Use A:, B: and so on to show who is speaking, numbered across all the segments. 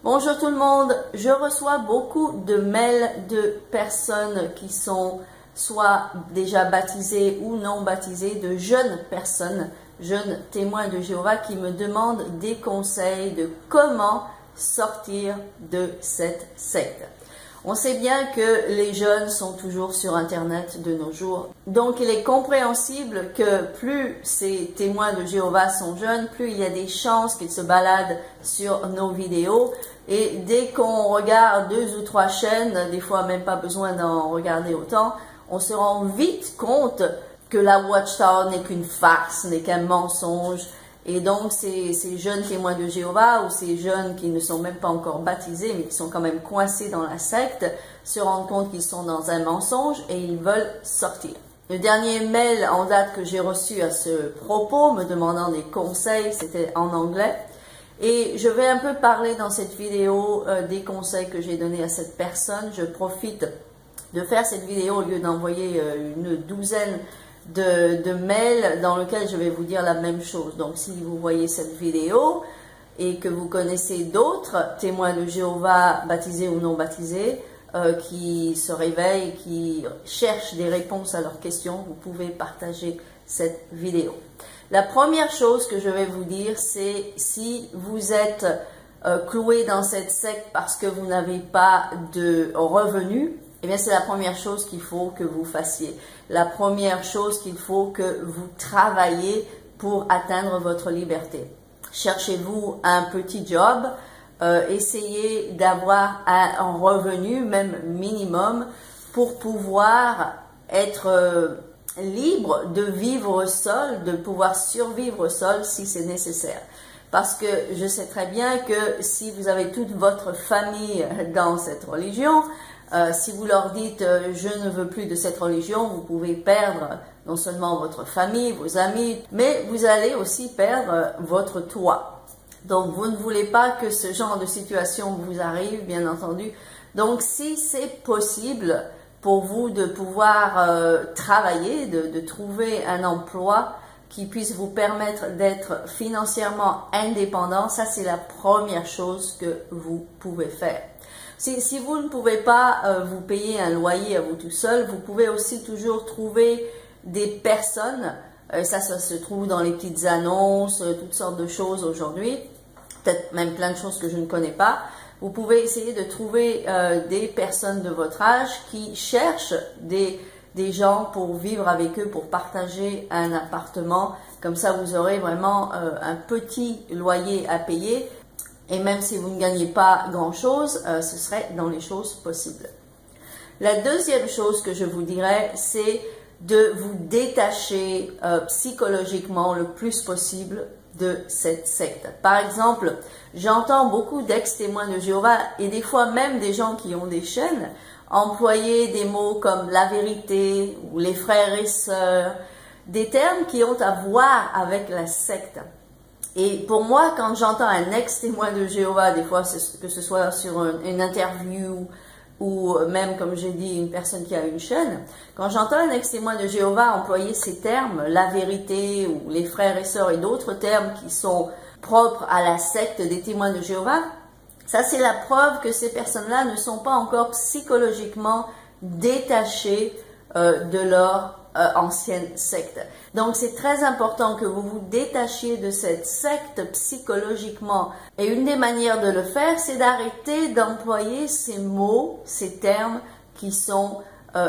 A: Bonjour tout le monde, je reçois beaucoup de mails de personnes qui sont soit déjà baptisées ou non baptisées, de jeunes personnes, jeunes témoins de Jéhovah qui me demandent des conseils de comment sortir de cette secte. On sait bien que les jeunes sont toujours sur Internet de nos jours. Donc il est compréhensible que plus ces témoins de Jéhovah sont jeunes, plus il y a des chances qu'ils se baladent sur nos vidéos. Et dès qu'on regarde 2 ou 3 chaînes, des fois même pas besoin d'en regarder autant, on se rend vite compte que la Watchtower n'est qu'une farce, n'est qu'un mensonge. Et donc, ces jeunes témoins de Jéhovah ou ces jeunes qui ne sont même pas encore baptisés, mais qui sont quand même coincés dans la secte, se rendent compte qu'ils sont dans un mensonge et ils veulent sortir. Le dernier mail en date que j'ai reçu à ce propos, me demandant des conseils, c'était en anglais. Et je vais un peu parler dans cette vidéo des conseils que j'ai donnés à cette personne. Je profite de faire cette vidéo au lieu d'envoyer une douzaine de mails dans lequel je vais vous dire la même chose. Donc si vous voyez cette vidéo et que vous connaissez d'autres témoins de Jéhovah, baptisés ou non baptisés, qui se réveillent, qui cherchent des réponses à leurs questions, vous pouvez partager cette vidéo. La première chose que je vais vous dire, c'est si vous êtes cloué dans cette secte parce que vous n'avez pas de revenus, eh bien, c'est la première chose qu'il faut que vous fassiez. La première chose qu'il faut que vous travaillez pour atteindre votre liberté. Cherchez-vous un petit job, essayez d'avoir un revenu, même minimum, pour pouvoir être libre de vivre seul, de pouvoir survivre seul si c'est nécessaire. Parce que je sais très bien que si vous avez toute votre famille dans cette religion, si vous leur dites « je ne veux plus de cette religion », vous pouvez perdre non seulement votre famille, vos amis, mais vous allez aussi perdre votre toit. Donc vous ne voulez pas que ce genre de situation vous arrive, bien entendu. Donc si c'est possible pour vous de pouvoir travailler, de trouver un emploi qui puisse vous permettre d'être financièrement indépendant, ça c'est la première chose que vous pouvez faire. Si vous ne pouvez pas vous payer un loyer à vous tout seul, vous pouvez aussi toujours trouver des personnes, ça se trouve dans les petites annonces, toutes sortes de choses aujourd'hui, peut-être même plein de choses que je ne connais pas. Vous pouvez essayer de trouver des personnes de votre âge qui cherchent des gens pour vivre avec eux, pour partager un appartement. Comme ça, vous aurez vraiment un petit loyer à payer. Et même si vous ne gagnez pas grand-chose, ce serait dans les choses possibles. La deuxième chose que je vous dirais, c'est de vous détacher psychologiquement le plus possible de cette secte. Par exemple, j'entends beaucoup d'ex-témoins de Jéhovah et des fois même des gens qui ont des chaînes employer des mots comme la vérité ou les frères et sœurs, des termes qui ont à voir avec la secte. Et pour moi, quand j'entends un ex-témoin de Jéhovah, des fois que ce soit sur une interview ou même, comme j'ai dit, une personne qui a une chaîne, quand j'entends un ex-témoin de Jéhovah employer ces termes, la vérité ou les frères et sœurs et d'autres termes qui sont propres à la secte des témoins de Jéhovah, ça c'est la preuve que ces personnes-là ne sont pas encore psychologiquement détachées de leur ancienne secte. Donc c'est très important que vous vous détachiez de cette secte psychologiquement. Et une des manières de le faire, c'est d'arrêter d'employer ces mots, ces termes qui sont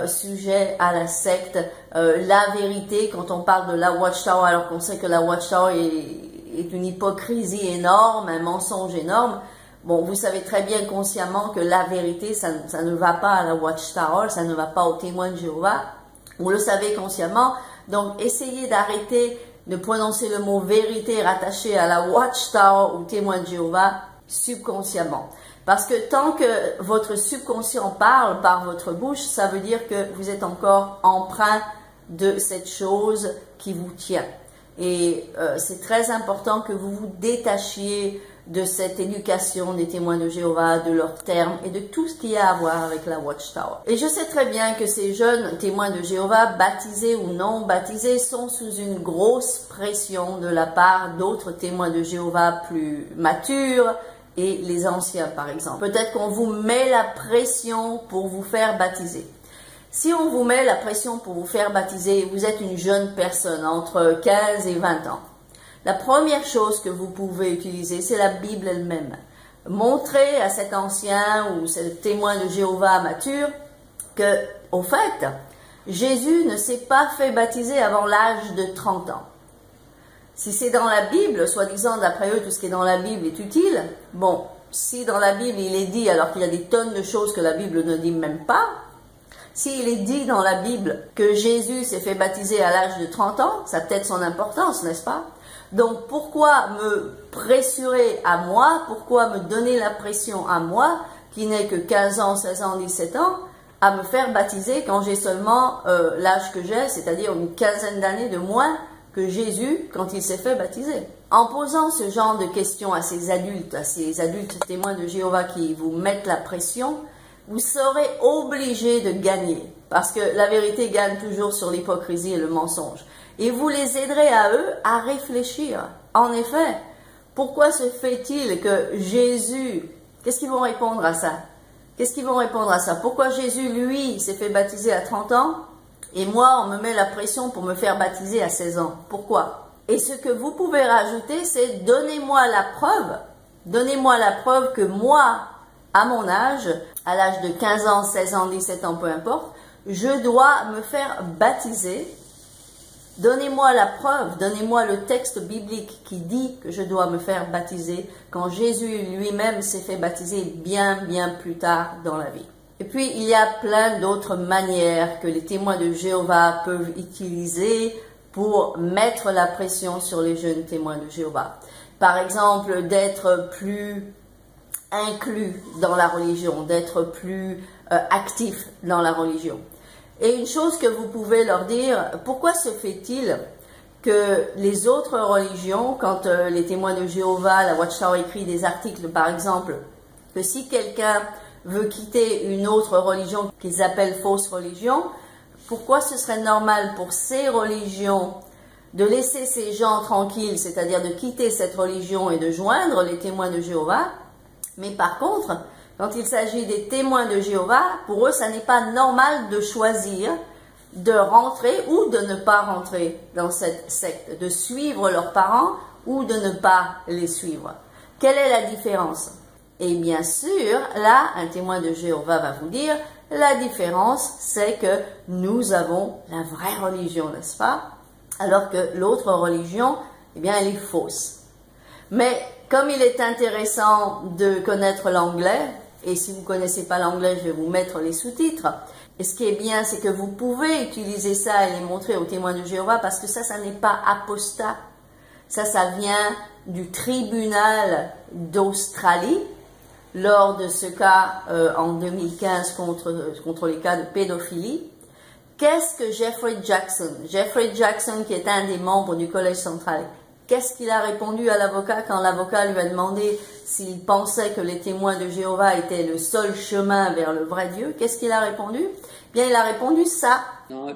A: sujets à la secte. La vérité, quand on parle de la Watchtower, alors qu'on sait que la Watchtower est une hypocrisie énorme, un mensonge énorme. Bon, vous savez très bien consciemment que la vérité, ça ne va pas à la Watchtower, ça ne va pas aux témoins de Jéhovah. Vous le savez consciemment, donc essayez d'arrêter de prononcer le mot vérité rattaché à la Watchtower ou témoin de Jéhovah subconsciemment. Parce que tant que votre subconscient parle par votre bouche, ça veut dire que vous êtes encore empreint de cette chose qui vous tient. Et c'est très important que vous vous détachiez de cette éducation des témoins de Jéhovah, de leurs termes et de tout ce qui a à voir avec la Watchtower. Et je sais très bien que ces jeunes témoins de Jéhovah, baptisés ou non baptisés, sont sous une grosse pression de la part d'autres témoins de Jéhovah plus matures et les anciens, par exemple. Peut-être qu'on vous met la pression pour vous faire baptiser. Si on vous met la pression pour vous faire baptiser, vous êtes une jeune personne entre 15 et 20 ans. La première chose que vous pouvez utiliser, c'est la Bible elle-même. Montrez à cet ancien ou ce témoin de Jéhovah mature que, au fait, Jésus ne s'est pas fait baptiser avant l'âge de 30 ans. Si c'est dans la Bible, soi-disant d'après eux tout ce qui est dans la Bible est utile, bon, si dans la Bible il est dit alors qu'il y a des tonnes de choses que la Bible ne dit même pas, s'il est dit dans la Bible que Jésus s'est fait baptiser à l'âge de 30 ans, ça a peut-être son importance, n'est-ce pas? Donc pourquoi me pressurer à moi, pourquoi me donner la pression à moi, qui n'ai que 15 ans, 16 ans, 17 ans, à me faire baptiser quand j'ai seulement l'âge que j'ai, c'est-à-dire une quinzaine d'années de moins que Jésus quand il s'est fait baptiser. En posant ce genre de questions à ces adultes témoins de Jéhovah qui vous mettent la pression, vous serez obligés de gagner, parce que la vérité gagne toujours sur l'hypocrisie et le mensonge. Et vous les aiderez à eux à réfléchir. En effet, pourquoi se fait-il que Jésus, qu'est-ce qu'ils vont répondre à ça? Qu'est-ce qu'ils vont répondre à ça? Pourquoi Jésus, lui, s'est fait baptiser à 30 ans et moi, on me met la pression pour me faire baptiser à 16 ans? Pourquoi? Et ce que vous pouvez rajouter, c'est donnez-moi la preuve que moi, à mon âge, à l'âge de 15 ans, 16 ans, 17 ans, peu importe, je dois me faire baptiser. Donnez-moi la preuve, donnez-moi le texte biblique qui dit que je dois me faire baptiser quand Jésus lui-même s'est fait baptiser bien plus tard dans la vie. Et puis, il y a plein d'autres manières que les témoins de Jéhovah peuvent utiliser pour mettre la pression sur les jeunes témoins de Jéhovah. Par exemple, d'être plus inclus dans la religion, d'être plus actifs dans la religion. Et une chose que vous pouvez leur dire, pourquoi se fait-il que les autres religions, quand les témoins de Jéhovah, la Watchtower écrit des articles par exemple, que si quelqu'un veut quitter une autre religion qu'ils appellent fausse religion, pourquoi ce serait normal pour ces religions de laisser ces gens tranquilles, c'est-à-dire de quitter cette religion et de joindre les témoins de Jéhovah? Mais par contre, quand il s'agit des témoins de Jéhovah, pour eux, ça n'est pas normal de choisir de rentrer ou de ne pas rentrer dans cette secte, de suivre leurs parents ou de ne pas les suivre. Quelle est la différence? Et bien sûr, là, un témoin de Jéhovah va vous dire, la différence, c'est que nous avons la vraie religion, n'est-ce pas? Alors que l'autre religion, eh bien, elle est fausse. Mais comme il est intéressant de connaître l'anglais, et si vous ne connaissez pas l'anglais, je vais vous mettre les sous-titres. Et ce qui est bien, c'est que vous pouvez utiliser ça et les montrer aux témoins de Jéhovah, parce que ça n'est pas apostat. Ça vient du tribunal d'Australie, lors de ce cas en 2015 contre les cas de pédophilie. Qu'est-ce que Jeffrey Jackson, qui est un des membres du Collège central, qu'est-ce qu'il a répondu à l'avocat quand l'avocat lui a demandé s'il pensait que les témoins de Jéhovah étaient le seul chemin vers le vrai Dieu? Qu'est-ce qu'il a répondu? Bien, il a répondu ça.
B: Now,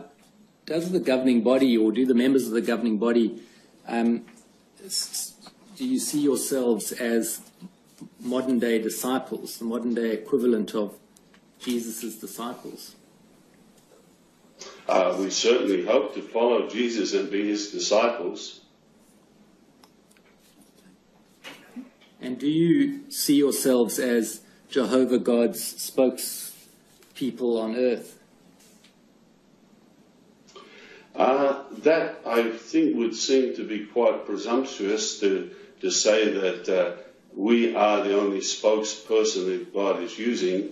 B: does the governing body, or do the members of the governing body, do you see yourselves as modern-day disciples, the modern-day equivalent of Jesus' disciples?
C: We certainly hope to follow Jesus and be his disciples.
B: And do you see yourselves as Jehovah God's spokespeople on earth?
C: That, I think, would seem to be quite presumptuous to say that we are the only spokesperson that God is using.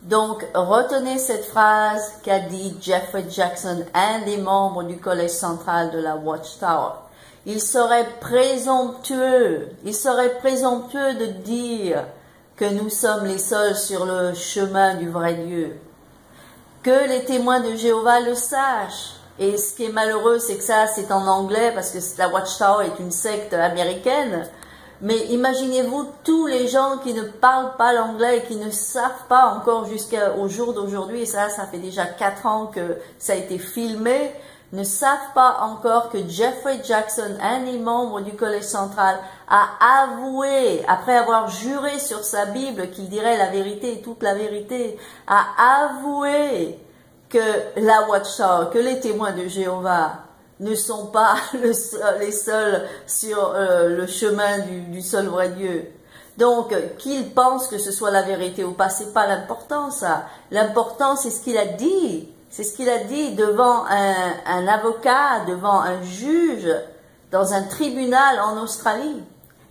A: Donc, retenez cette phrase qu'a dit Jeffrey Jackson, un des membres du Collège central de la Watchtower. Il serait présomptueux de dire que nous sommes les seuls sur le chemin du vrai Dieu. Que les témoins de Jéhovah le sachent. Et ce qui est malheureux, c'est que ça, c'est en anglais, parce que la Watchtower est une secte américaine. Mais imaginez-vous tous les gens qui ne parlent pas l'anglais et qui ne savent pas encore jusqu'au jour d'aujourd'hui, et ça fait déjà 4 ans que ça a été filmé, ne savent pas encore que Jeffrey Jackson, un des membres du Collège central, a avoué, après avoir juré sur sa Bible qu'il dirait la vérité et toute la vérité, a avoué que la Watchtower, que les témoins de Jéhovah ne sont pas les seuls sur le chemin du seul vrai Dieu. Donc, qu'il pense que ce soit la vérité ou pas, c'est pas l'important ça. L'important, c'est ce qu'il a dit. C'est ce qu'il a dit devant un avocat, devant un juge, dans un tribunal en Australie.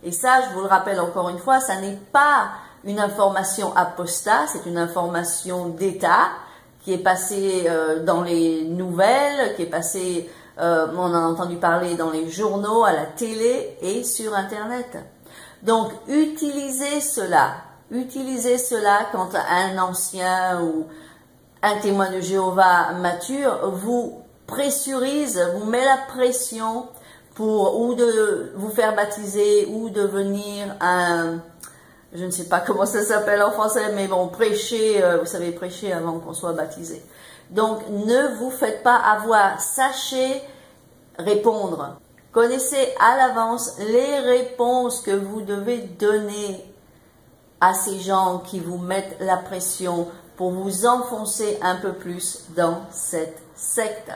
A: Et ça, je vous le rappelle encore une fois, ça n'est pas une information apostat, c'est une information d'État qui est passée dans les nouvelles, qui est passée, on en a entendu parler dans les journaux, à la télé et sur Internet. Donc, utilisez cela quand un ancien ou un témoin de Jéhovah mature vous pressurise, vous met la pression pour ou de vous faire baptiser ou devenir un, je ne sais pas comment ça s'appelle en français, mais bon, prêcher, vous savez, prêcher avant qu'on soit baptisé. Donc, ne vous faites pas avoir, sachez répondre. Connaissez à l'avance les réponses que vous devez donner à ces gens qui vous mettent la pression pour vous enfoncer un peu plus dans cette secte.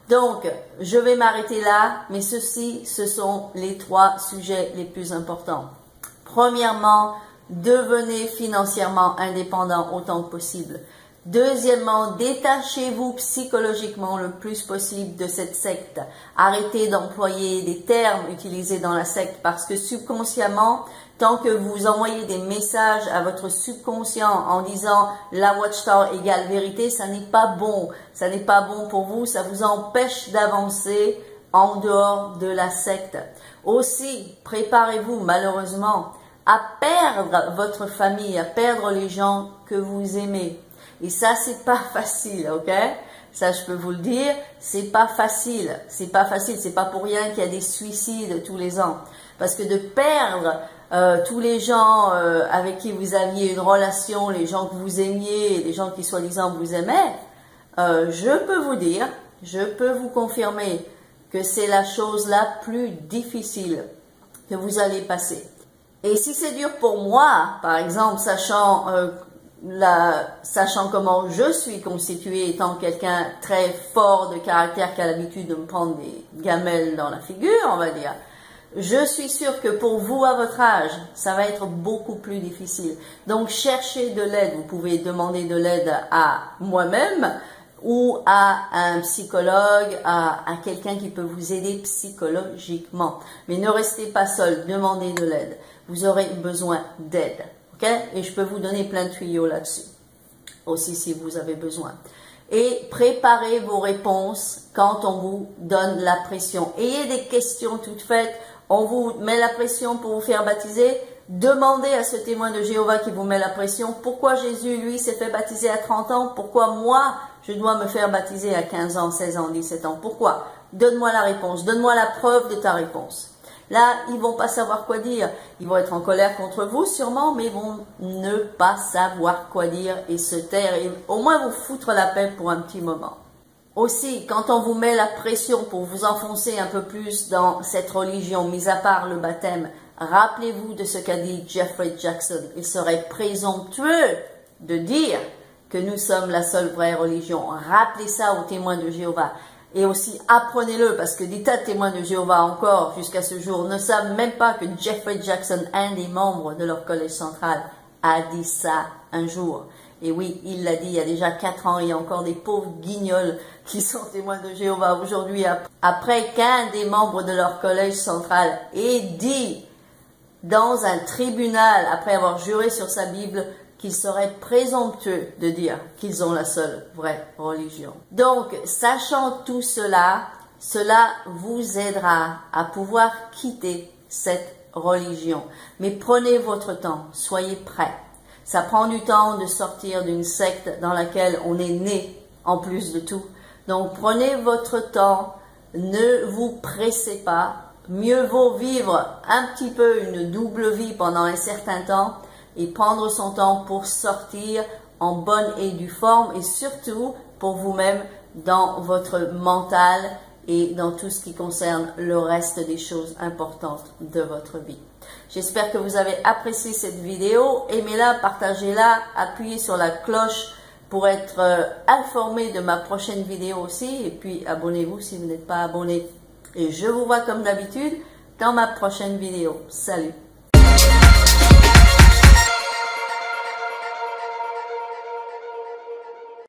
A: Donc, je vais m'arrêter là, mais ceci, ce sont les 3 sujets les plus importants. Premièrement, devenez financièrement indépendant autant que possible. Deuxièmement, détachez-vous psychologiquement le plus possible de cette secte. Arrêtez d'employer des termes utilisés dans la secte parce que subconsciemment, tant que vous envoyez des messages à votre subconscient en disant la Watchtower égale vérité, ça n'est pas bon. Ça n'est pas bon pour vous, ça vous empêche d'avancer en dehors de la secte. Aussi, préparez-vous malheureusement à perdre votre famille, à perdre les gens que vous aimez. Et ça, c'est pas facile, ok? Ça, je peux vous le dire, c'est pas facile. C'est pas facile, c'est pas pour rien qu'il y a des suicides tous les ans. Parce que de perdre tous les gens avec qui vous aviez une relation, les gens que vous aimiez, les gens qui soi-disant vous aimaient, je peux vous dire, je peux vous confirmer que c'est la chose la plus difficile que vous allez passer. Et si c'est dur pour moi, par exemple, sachant comment je suis constituée, étant quelqu'un très fort de caractère qui a l'habitude de me prendre des gamelles dans la figure, on va dire, je suis sûre que pour vous, à votre âge, ça va être beaucoup plus difficile. Donc, cherchez de l'aide. Vous pouvez demander de l'aide à moi-même ou à un psychologue, à quelqu'un qui peut vous aider psychologiquement. Mais ne restez pas seul, demandez de l'aide. Vous aurez besoin d'aide. Okay? Et je peux vous donner plein de tuyaux là-dessus, aussi si vous avez besoin. Et préparez vos réponses quand on vous donne la pression. Ayez des questions toutes faites. On vous met la pression pour vous faire baptiser. Demandez à ce témoin de Jéhovah qui vous met la pression, pourquoi Jésus, lui, s'est fait baptiser à 30 ans? Pourquoi moi, je dois me faire baptiser à 15 ans, 16 ans, 17 ans? Pourquoi? Donne-moi la réponse. Donne-moi la preuve de ta réponse. Là, ils vont pas savoir quoi dire. Ils vont être en colère contre vous, sûrement, mais ils vont ne pas savoir quoi dire et se taire et au moins vous foutre la paix pour un petit moment. Aussi, quand on vous met la pression pour vous enfoncer un peu plus dans cette religion, mis à part le baptême, rappelez-vous de ce qu'a dit Jeffrey Jackson. Il serait présomptueux de dire que nous sommes la seule vraie religion. Rappelez ça aux témoins de Jéhovah. Et aussi, apprenez-le, parce que des tas de témoins de Jéhovah encore, jusqu'à ce jour, ne savent même pas que Jeffrey Jackson, un des membres de leur collège central, a dit ça un jour. Et oui, il l'a dit il y a déjà 4 ans, il y a encore des pauvres guignols qui sont témoins de Jéhovah aujourd'hui, après qu'un des membres de leur collège central ait dit dans un tribunal, après avoir juré sur sa Bible, qu'il serait présomptueux de dire qu'ils ont la seule vraie religion. Donc, sachant tout cela, cela vous aidera à pouvoir quitter cette religion. Mais prenez votre temps, soyez prêts. Ça prend du temps de sortir d'une secte dans laquelle on est né, en plus de tout. Donc, prenez votre temps, ne vous pressez pas. Mieux vaut vivre un petit peu une double vie pendant un certain temps et prendre son temps pour sortir en bonne et due forme et surtout pour vous-même dans votre mental et dans tout ce qui concerne le reste des choses importantes de votre vie. J'espère que vous avez apprécié cette vidéo. Aimez-la, partagez-la, appuyez sur la cloche pour être informé de ma prochaine vidéo aussi. Et puis abonnez-vous si vous n'êtes pas abonné. Et je vous vois comme d'habitude dans ma prochaine vidéo. Salut!